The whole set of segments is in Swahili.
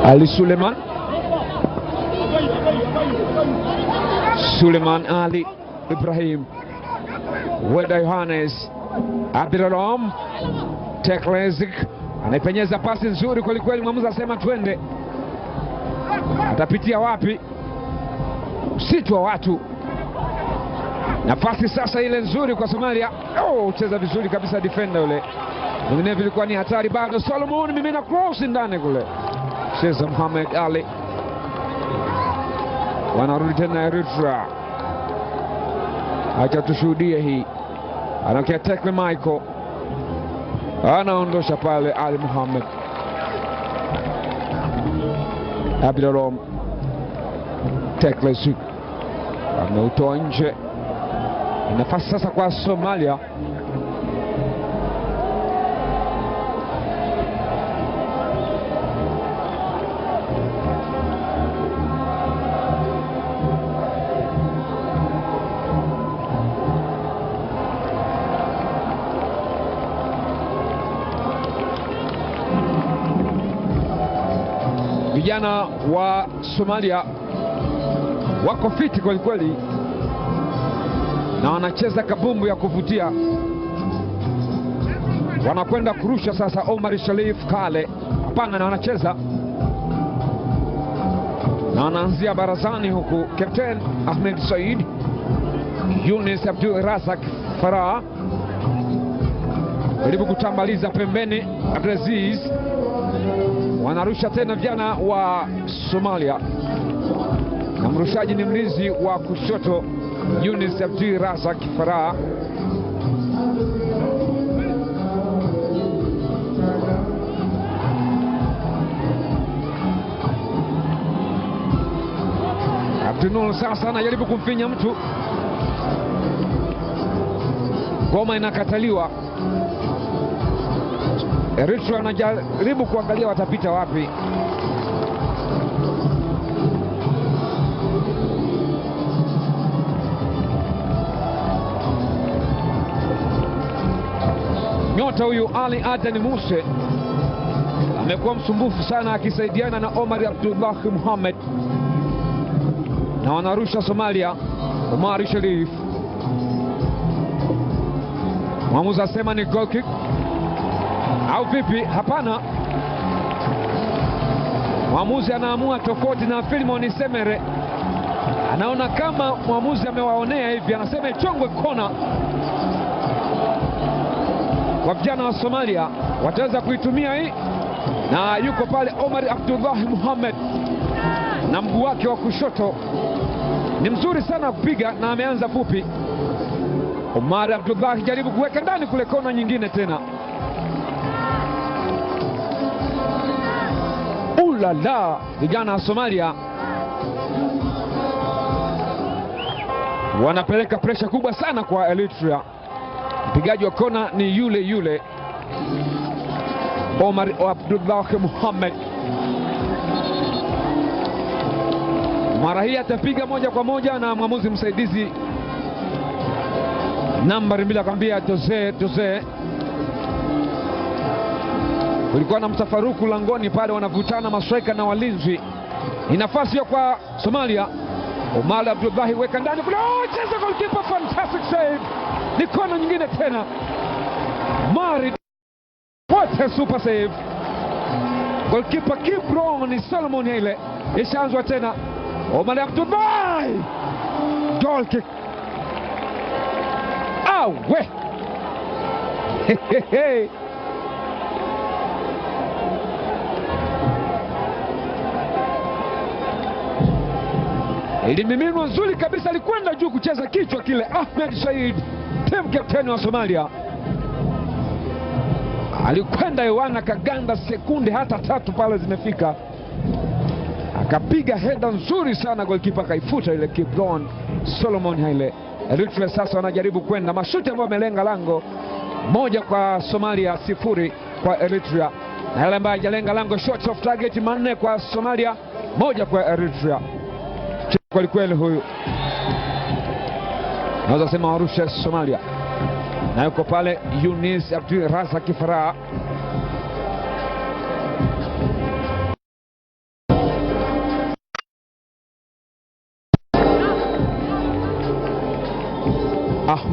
Ali Suleiman. Suleiman Ali Ibrahim. Weda Yohanes. Abdulrom. Teklezik. Anaipenyeza pasi nzuri kwelikweli. Mwamuzi asema twende. Atapitia wapi? Msitu wa watu. Nafasi sasa ile nzuri kwa Somalia. Cheza vizuri kabisa defender yule. Mwingine vilikuwa ni hatari bado. Solomon mimina cross ndani kule. Cheza Muhammad Ali. Wanarudi tena Eritrea. Acha tushuhudie hii. Anakia Tekle Michael. Anaondosha pale Ali Muhammad. Abdulrom. Tekle Suk. Ameutoa nje. Nafasi sasa kwa Somalia. Vijana wa Somalia wako fiti kweli kweli na wanacheza kabumbu ya kuvutia. Wanakwenda kurusha sasa. Omar Sharif Kale hapana, na wanacheza na wanaanzia barazani huku. Captain Ahmed Said, Yunus Abdul Razak Farah karibu kutambaliza pembeni. Abdulaziz wanarusha tena vijana wa Somalia, na mrushaji ni mlinzi wa kushoto Yunus Abdul Razak Farah. Abdunul sasa anajaribu kumfinya mtu. Goma inakataliwa. Eritrea anajaribu kuangalia watapita wapi. Nyota huyu Ali Aden Muse amekuwa msumbufu sana akisaidiana na Omar Abdullah Muhammad, na wanarusha Somalia. Omar Sharif. Mwamuzi asema ni goal kick au vipi? Hapana, mwamuzi anaamua tofauti na Philemon Semere. Anaona kama mwamuzi amewaonea hivi, anasema ichongwe kona kwa vijana wa Somalia. Wataweza kuitumia hii, na yuko pale Omar Abdullah Muhammad na mguu wake wa kushoto ni mzuri sana kupiga, na ameanza fupi. Omar Abdullah jaribu kuweka ndani kule kona nyingine tena. Ulala, vijana wa Somalia wanapeleka presha kubwa sana kwa Eritrea. Mpigaji wa kona ni yule yule Omar Abdullah Muhammad. Mara hii atapiga moja kwa moja, na mwamuzi msaidizi nambari 2 akamwambia Jose. Kulikuwa na mtafaruku langoni pale, wanavutana mastrika na walinzi. Ni nafasi ya kwa Somalia. Omar Abdullah weka ndani kule. Cheza goalkeeper, fantastic save. Ni kona nyingine tena. Marid, what a super save. Goalkeeper Kibron ni Solomon ile. Ishaanzwa tena. Omar Abdullah. Goal kick. We. Ilimiminwa nzuri kabisa, alikwenda juu kucheza kichwa kile. Ahmed Said, team captain wa Somalia, alikwenda hewani akaganda sekunde hata 3 pale zimefika, akapiga heda nzuri sana. Goalkeeper kaifuta ile Kibron Solomon Haile. Eritrea sasa wanajaribu kwenda mashuti ambayo amelenga lango. 1 kwa Somalia, 0 kwa Eritrea. Na yale ambayo hajalenga lango, shots off target 4 kwa Somalia, 1 kwa Eritrea. Kweli kweli huyu, naweza sema warusha Somalia. Na yuko pale Yunus Abdul Razak Farah.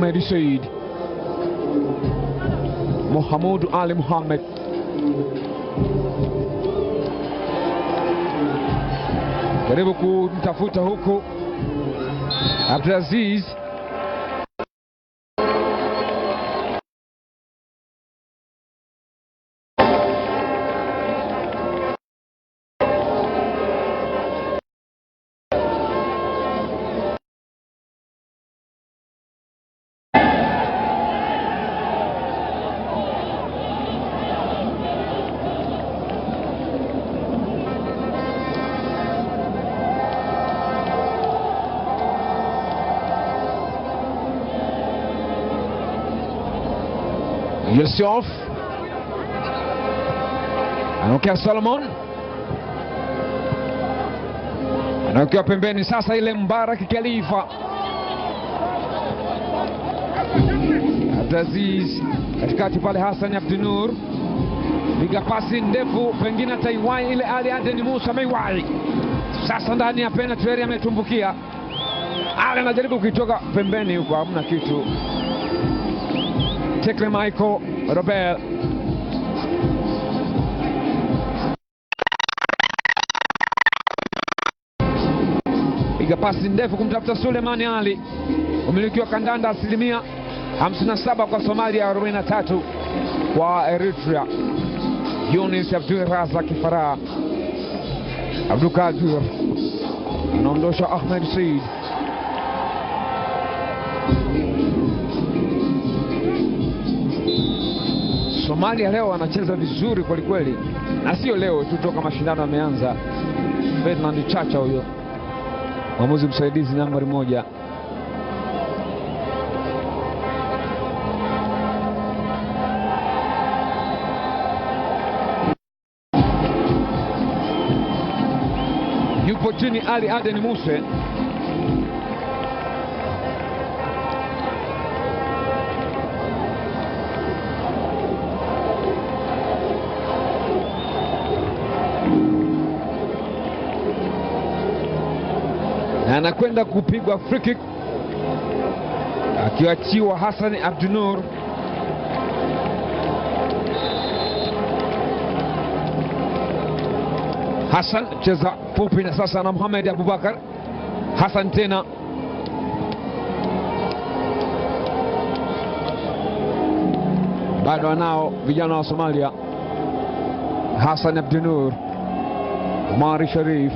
Ahmed Said, Mohamed Ali Mohamed, jaribu kumtafuta huku Abdulaziz, Yusuf anaokea Solomon, anaokea pembeni sasa ile Mbarak Khalifa. Abdulaziz katikati pale, Hassan Abdunur piga pasi ndefu, pengine taiwai ile Ali Aden Musa Meiwai. Sasa ndani ya penalty area ametumbukia, Ali anajaribu kuitoka pembeni huko, hamna kitu. Tekle Michael Robert piga pasi ndefu kumtafuta Sulemani Ali. Umiliki wa kandanda asilimia 57 kwa Somalia, 43 kwa Eritrea. Yunis Abdul Razak Farah, Abdul Kadir anaondosha Ahmed Said. Somalia leo anacheza vizuri kweli kweli, na sio leo tu, toka mashindano yameanza. Ferdinand Chacha huyo mwamuzi msaidizi nambari 1. Yupo chini Ali Aden Musa. Anakwenda kupigwa free kick akiachiwa Hassan Abdunur. Hassan cheza fupi na sasa na Mohamed Abubakar. Hassan tena, bado anao vijana wa Somalia. Hassan Abdunur, Omari Sharif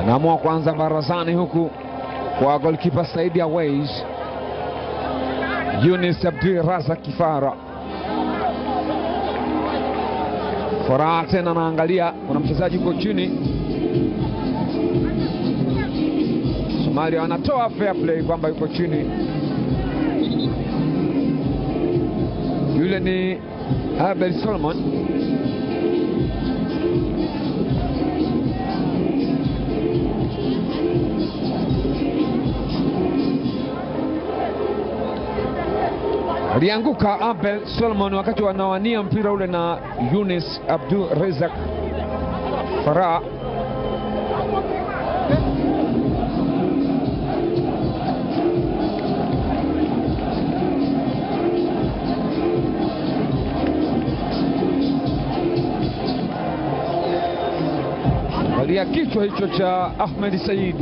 anaamua kwanza barazani huku kwa goalkeeper Saidi Awais. Yunis Abdul Razak Farah, Farah tena anaangalia, kuna mchezaji huko chini. Somalia wanatoa fair play kwamba yuko chini. Yule ni Abel Solomon. Alianguka Abel Solomon wakati wanawania mpira ule na Yunis Abdul Razak Farah. Walia kichwa hicho cha Ahmed Said,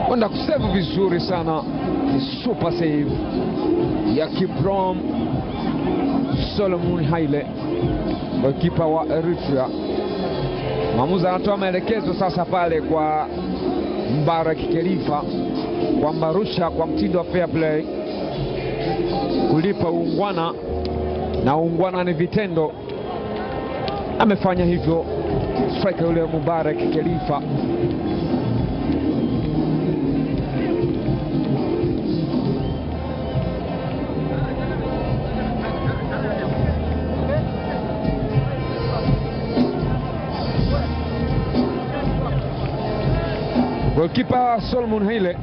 kwenda kusave vizuri sana. Super save ya Kiprom Solomon Haile, goalkeeper wa Eritrea. Mwamuzi anatoa maelekezo sasa pale kwa Mbarak Khalifa kwamba rusha kwa mtindo wa fair play, kulipa uungwana, na uungwana ni vitendo. Amefanya hivyo striker yule Mbarak Khalifa. Goalkeeper Solomon Haile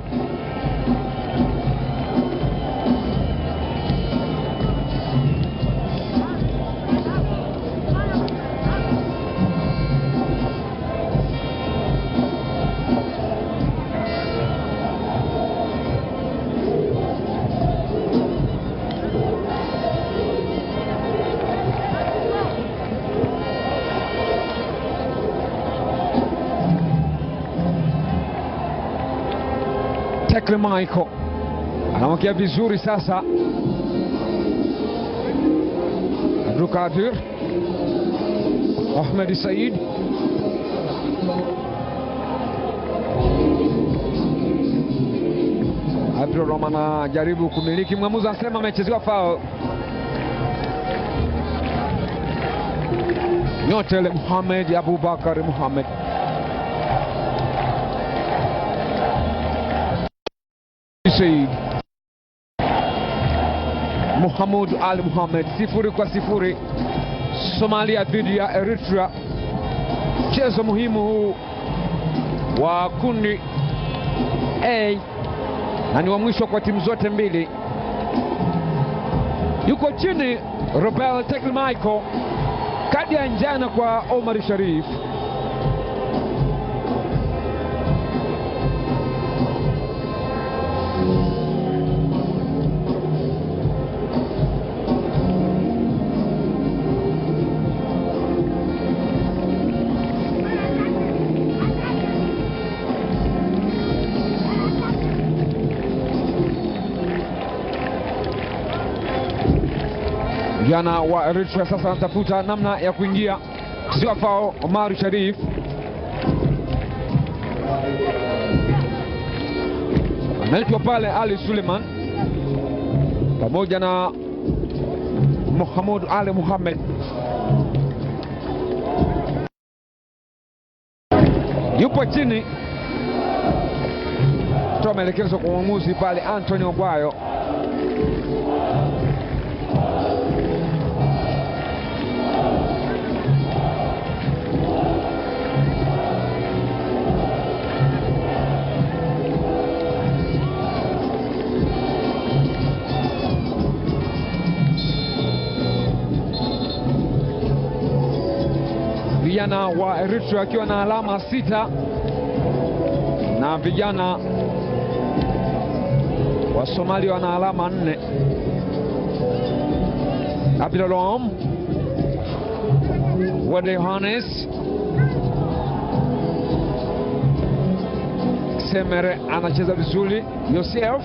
Tekle Michael anamwakia vizuri sasa. Abdulkadir Ahmed Said Abdulrahman anajaribu kumiliki, mwamuzi anasema amechezewa foul. Nyotel Muhammad Abubakar Muhammad Said Muhammad Ali Muhammad, 0-0 Somalia dhidi ya Eritrea. Mchezo muhimu huu wa kundi A na ni wa mwisho kwa timu zote mbili. Yuko chini Robel Tekle Michael, kadi ya njano kwa Omar Sharif. Vijana wa Eritrea sasa anatafuta namna ya kuingia. Sio foul Omar Sharif. Anaitwa pale Ali Suleiman pamoja na Muhammad Ali Muhammad. Yupo chini, toa maelekezo kwa mwamuzi pale Anthony Ogwayo. Vijana wa Eritrea wakiwa na alama 6 na vijana wa Somalia wana alama 4. Abdullam Wade Yohannes Semere anacheza vizuri. Yosef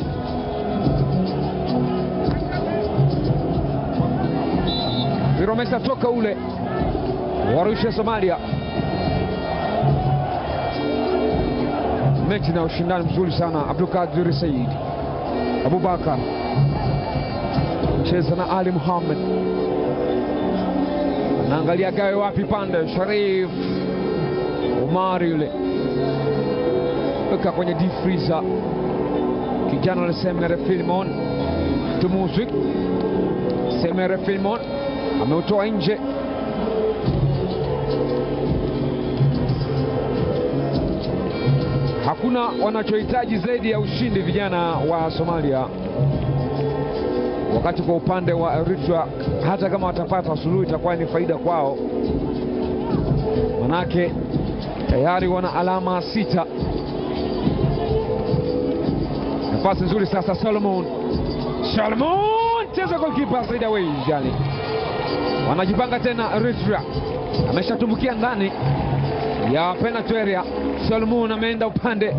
Viromesa toka ule warusha Somalia. Mechi na ushindani mzuri sana. Abdulkadir Said Abubakar cheza na Ali Muhammad, anaangalia gawe wapi pande. Sharif Omar yule weka kwenye deep freezer. Kijana na Semere Filmon Tumuzik. Semere Filmon ameutoa nje. Hakuna wanachohitaji zaidi ya ushindi vijana wa Somalia, wakati kwa upande wa Eritrea hata kama watapata suluhu itakuwa ni faida kwao, manake tayari wana alama 6. Nafasi nzuri sasa. Solomon cheza goalkeeper Said away. Jani wanajipanga tena. Eritrea ameshatumbukia ndani ya penalty area. Solomon ameenda upande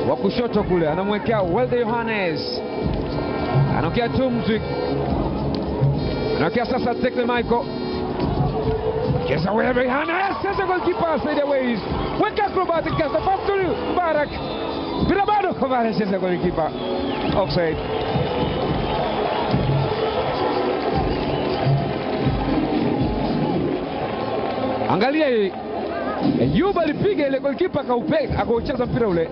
wa kushoto kule, anamwekea Wade Yohannes, anakea Tumzik, anakea sasa Tekle Michael, cheza Wade Yohannes, cheza goalkeeper Said away. Weka acrobatic kasa Abdul Barak bila bado kwa cheza goalkeeper offside. Angalia hii, Yuba alipiga ile goalkeeper akaucheza mpira ule.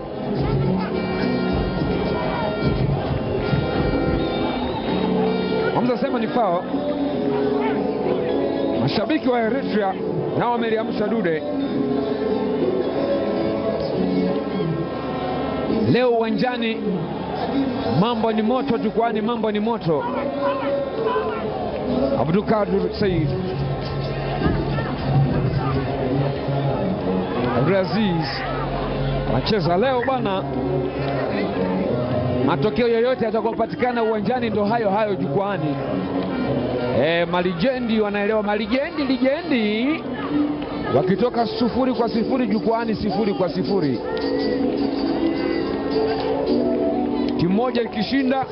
Hamza sema ni foul. Mashabiki wa Eritrea nao wameliamsha dude. Leo uwanjani mambo ni moto, jukwani mambo ni moto. Abdulkadir Said Aziz anacheza leo bwana. Matokeo yoyote yatakayopatikana uwanjani ndo hayo hayo jukwani. Malijendi wanaelewa, malijendi wakitoka 0-0 jukwani, 0-0. timu moja ikishinda,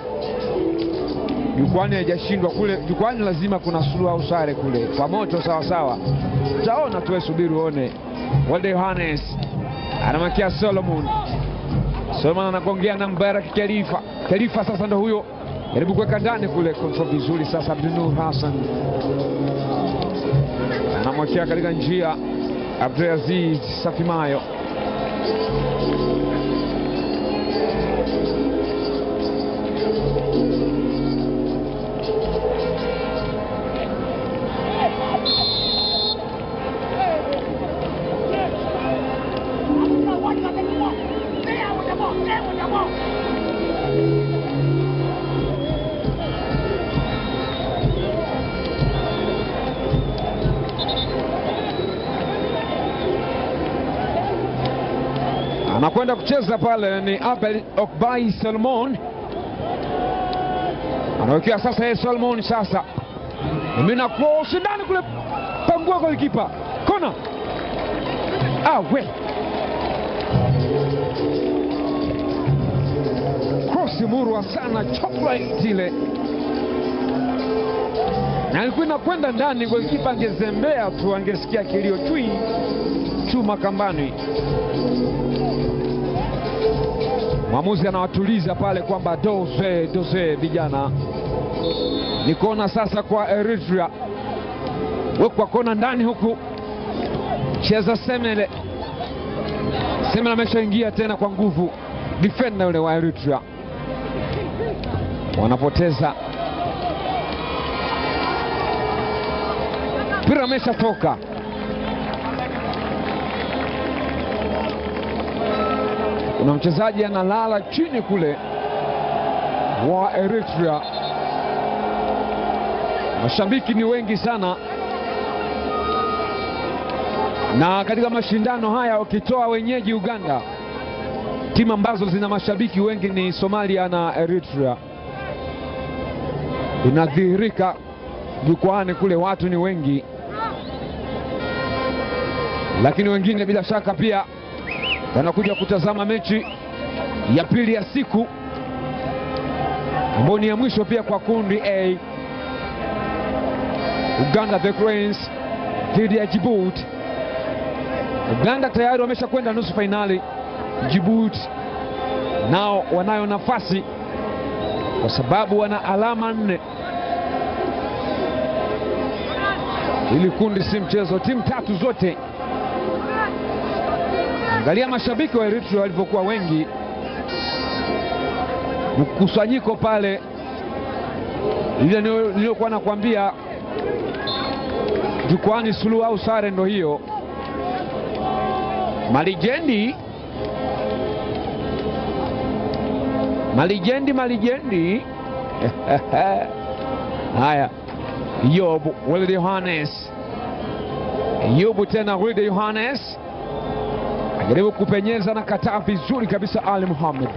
jukwani haijashindwa kule. Jukwani lazima kuna suluhu au sare kule, kwa moto sawa sawa. Utaona tu, subiri uone. Walde Yohannes anamwekea Solomon. Solomon anagongea na Mbaraka Khalifa. Khalifa sasa ndo huyo, jaribu kuweka ndani kule, control vizuri sasa. Abdunur Hassan anamwekea katika njia Abdulaziz Safimayo. Anakwenda kucheza pale ni Abel Okbai Solomon. Anawekea sasa yeye Solomon sasa. Imina cross ndani kule, pangua golikipa. Kona. We. Cross murwa sana, chocolate ile. Na ilikuwa inakwenda ndani, golikipa angezembea tu, angesikia kilio chui chuma kambani. Mwamuzi anawatuliza pale kwamba doze vijana. Ni kona sasa kwa Eritrea. Wekwa kona ndani huku. Cheza Semele. Semele ameshaingia tena kwa nguvu. Defender yule wa Eritrea. Wanapoteza. Mpira ameshatoka. Kuna mchezaji analala chini kule wa Eritrea. Mashabiki ni wengi sana, na katika mashindano haya ukitoa wenyeji Uganda, timu ambazo zina mashabiki wengi ni Somalia na Eritrea. Inadhihirika jukwani kule watu ni wengi, lakini wengine bila shaka pia wanakuja kutazama mechi ya pili ya siku ambayo ni ya mwisho pia kwa kundi A. Uganda the Cranes dhidi ya Djibouti. Uganda tayari wamesha kwenda nusu finali. Djibouti nao wanayo nafasi kwa sababu wana alama 4. Ili kundi si mchezo, timu tatu zote. Angalia mashabiki wa Eritrea walivyokuwa wengi. Mkusanyiko pale, ile niliokuwa nakwambia, jukwani suluhu au sare ndo hiyo. Malijendi haya, Yobu Walde Yohannes. Yobu tena Walde Yohannes ajaribu kupenyeza na kataa vizuri kabisa Ali Muhammad.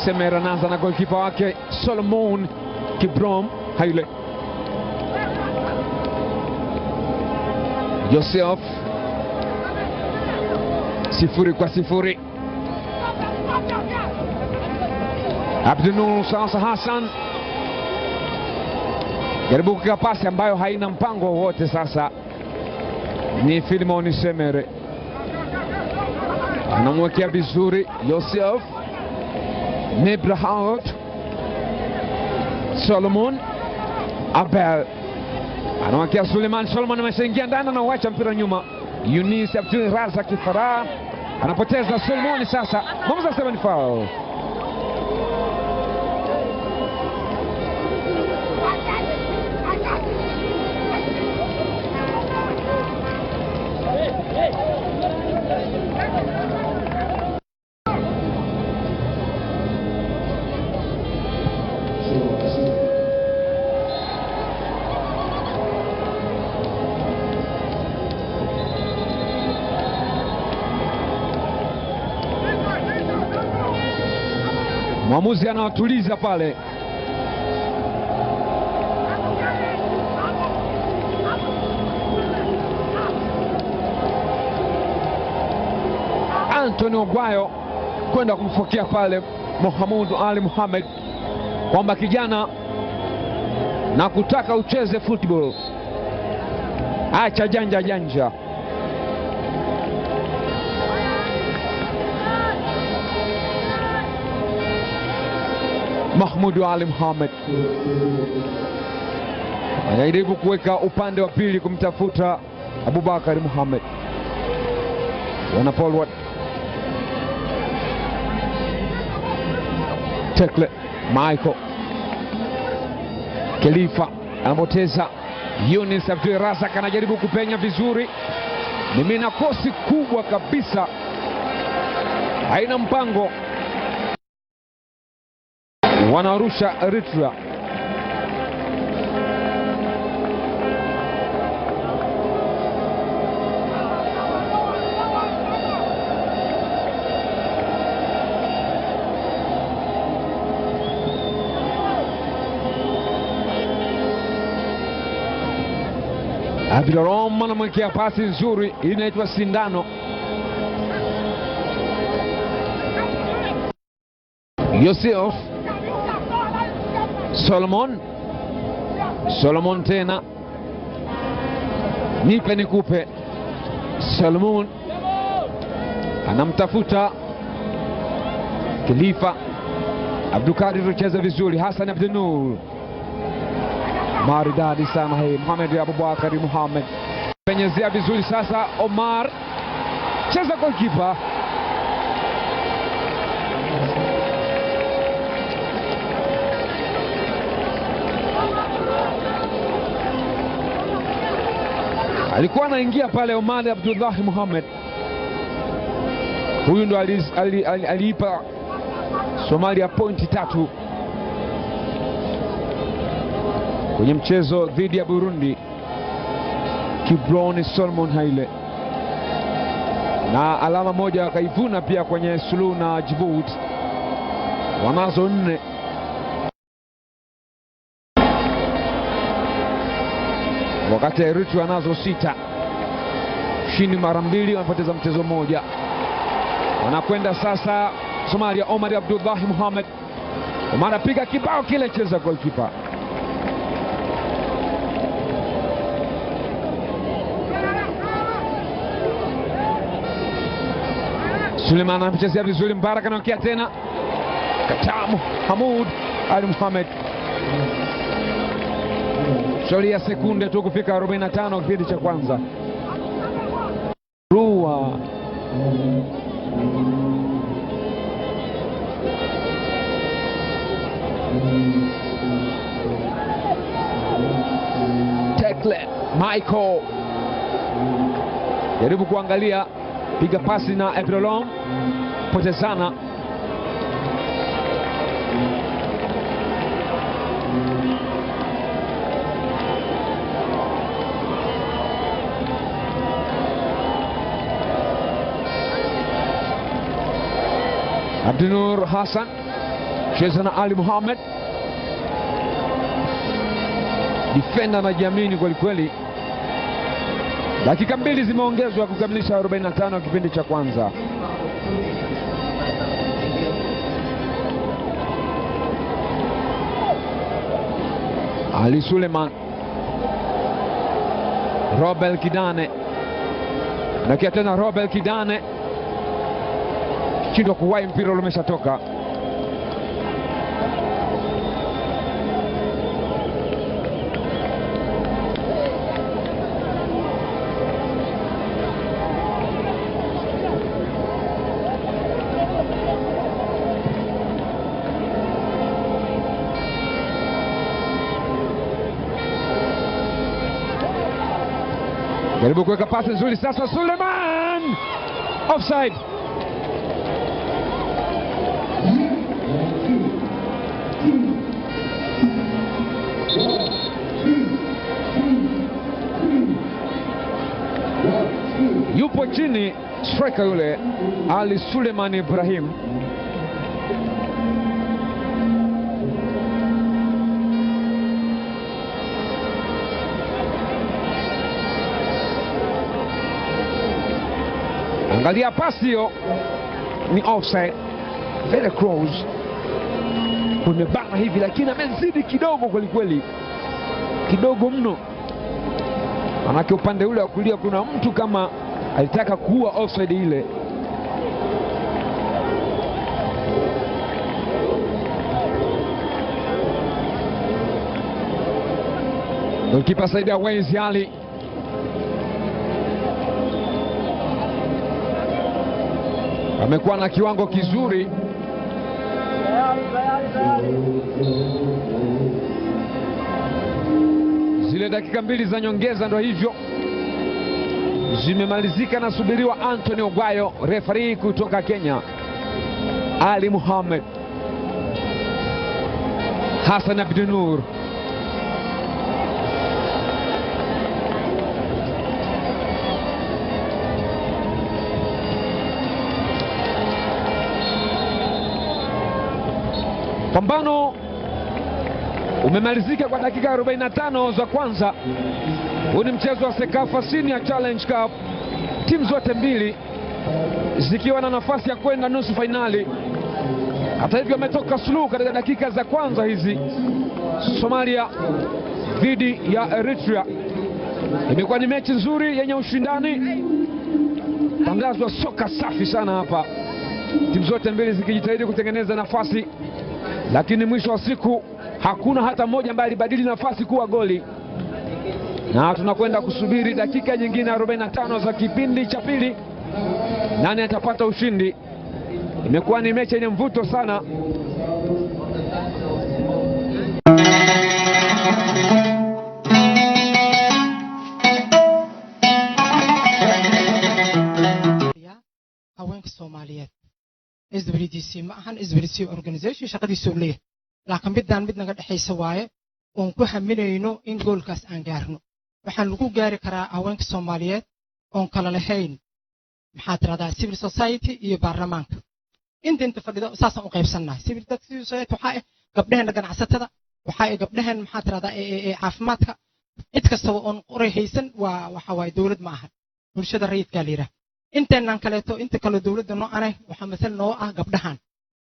Semera anaanza na golikipa wake Solomon Kibrom Haile. Joseph 0-0. Abdunur sasa Hassan jaribu kupiga pasi ambayo haina mpango wowote. Sasa ni Filimon Semere anamwekea vizuri Joseph Nebrahaut. Solomon Abel anamwekea Suleiman. Solomon ameshaingia ndani na uacha mpira nyuma. Yunis Abdul Razak Farah anapoteza. Solomon sasa mwamuzi anasema ni foul. Mwamuzi anawatuliza pale. Anthony Ogwayo kwenda kumfokea pale Mohamed Ali Mohamed kwamba kijana, na kutaka ucheze football, acha janja janja. Mohamed Ali Mohamed anajaribu kuweka upande wa pili kumtafuta Abubakar Mohamed. Wana forward Tekle Michael Khalifa anapoteza. Yunis Abdul Razak anajaribu kupenya vizuri, mimina kosi kubwa kabisa, haina mpango. Wanarusha Eritrea. Abdulrahman anamwekea pasi nzuri, inaitwa sindano. Yosef Solomon tena, nipe nikupe. Solomon anamtafuta Khalifa. Abdulkadir ucheza vizuri. Hassan Abdunur maridadi sana hii. Mohamed Abubakar Mohamed penyezea vizuri sasa. Omar cheza goalkeeper. Alikuwa anaingia pale Omar Abdullah Mohamed. Huyu ndo aliipa Somalia pointi 3 kwenye mchezo dhidi ya Burundi. Kibroni Solomon Haile, na alama moja akaivuna pia kwenye suluhu na Djibouti. Wanazo 4. wakati Eritrea nazo 6. Ushindi mara 2, wanapoteza mchezo mmoja. Wanakwenda sasa Somalia. Omar Abdullah Mohamed. Omar apiga kibao kile, cheza goalkeeper. Suleiman anachezea vizuri. Mbaraka anaokea tena. Katamu Mohamed Ali Mohamed. Shauri ya sekunde tu kufika 45 kipindi cha kwanza. Rua Tekle Michael jaribu kuangalia, piga pasi na Ebrelon, potezana. Abdunur Hassan cheza na Ali Mohamed. Defender anajiamini kweli kweli. Dakika 2 zimeongezwa kukamilisha 45 kipindi cha kwanza. Ali Suleiman, Robel Kidane, na kia tena Robel Kidane, shindwa kuwahi, mpira umeshatoka. Jaribu kuweka pasi nzuri sasa. Suleiman offside. Yupo chini striker yule Ali Suleiman Ibrahim. Angalia angalia pasi hiyo ni offside, very close, kumebana hivi, lakini amezidi kidogo kweli kweli, kidogo mno. Manake upande ule wa kulia kuna mtu kama alitaka kuua offside ile. Golikipa saidia Waynes Ali. Amekuwa na kiwango kizuri. Zile dakika mbili za nyongeza ndo hivyo zimemalizika, na subiriwa Anthony Ogwayo, referee kutoka Kenya, Ali Mohamed, Hassan Abdunur, pambano umemalizika kwa dakika 45 za kwanza. Huu ni mchezo wa Sekafa Senior Challenge Cup, timu zote mbili zikiwa na nafasi ya kwenda nusu fainali. Hata hivyo ametoka suluhu katika dakika za kwanza hizi. Somalia dhidi ya Eritrea imekuwa ni mechi nzuri yenye ushindani, tangazwa soka safi sana hapa, timu zote mbili zikijitahidi kutengeneza nafasi, lakini mwisho wa siku hakuna hata mmoja ambaye alibadili nafasi kuwa goli. Na tunakwenda kusubiri dakika nyingine 45 za kipindi cha pili, nani atapata ushindi. Imekuwa ni mechi yenye mvuto sana. haweenka Soomaaliyeed SWDC ma ahan SWDC organization shaqadiisu leeyahay, laakiin mid naga dhaxaysa waaye oon ku haminayno in goolkaas aan gaarno. waxaan lagu gaari karaa haweenka Soomaaliyeed oon kala lahayn maxaa tiraahdaa civil society iyo baarlamaanka. inta fadhido saasan u qaybsanahay. civil society waxa ay gabdhaheena ganacsatada, waxa ay gabdhaheena maxaa tiraahdaa caafimaadka, cid kasta oo qoray haysan waxa way dawlad ma aha, bulshada rayidka leeyahay. intaan kaleeto inta kale dawladda noocanay waxa masal noo ah gabdhahan.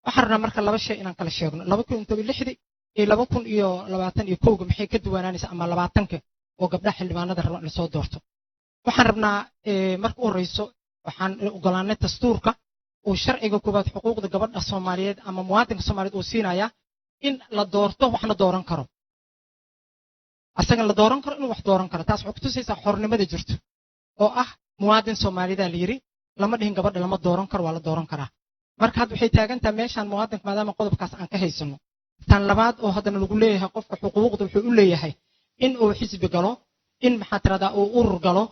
waxarna marka laba shay inaan kala sheegno 2006 iyo 2021 maxay ka duwanaanaysaa ama 20ka oo gabdhaha xildhibaanada raba la soo doorto. waxaan rabnaa marka u horeyso waxaan ogolaanay dastuurka oo sharciga koobaad xuquuqda gabadha Soomaaliyeed ama muwaadinka Soomaaliyeed oo siinaya in la doorto waxna dooran karo, asaga la dooran karo inuu wax dooran karo. taas waxay ku tusaysaa xornimada jirto oo ah muwaadin Soomaaliyeed la yiri lama dhihin gabadha lama dooran karo, waa la dooran karaa. marka had waxay taagantaa meeshan muwaadinka maadaama qodobkaas aan ka haysano. tan labaad oo hadana lagu leeyahay qofka xuquuqda wuxuu u leeyahay in uu xisbi galo, in maxaa tiraahdaa uu urur galo,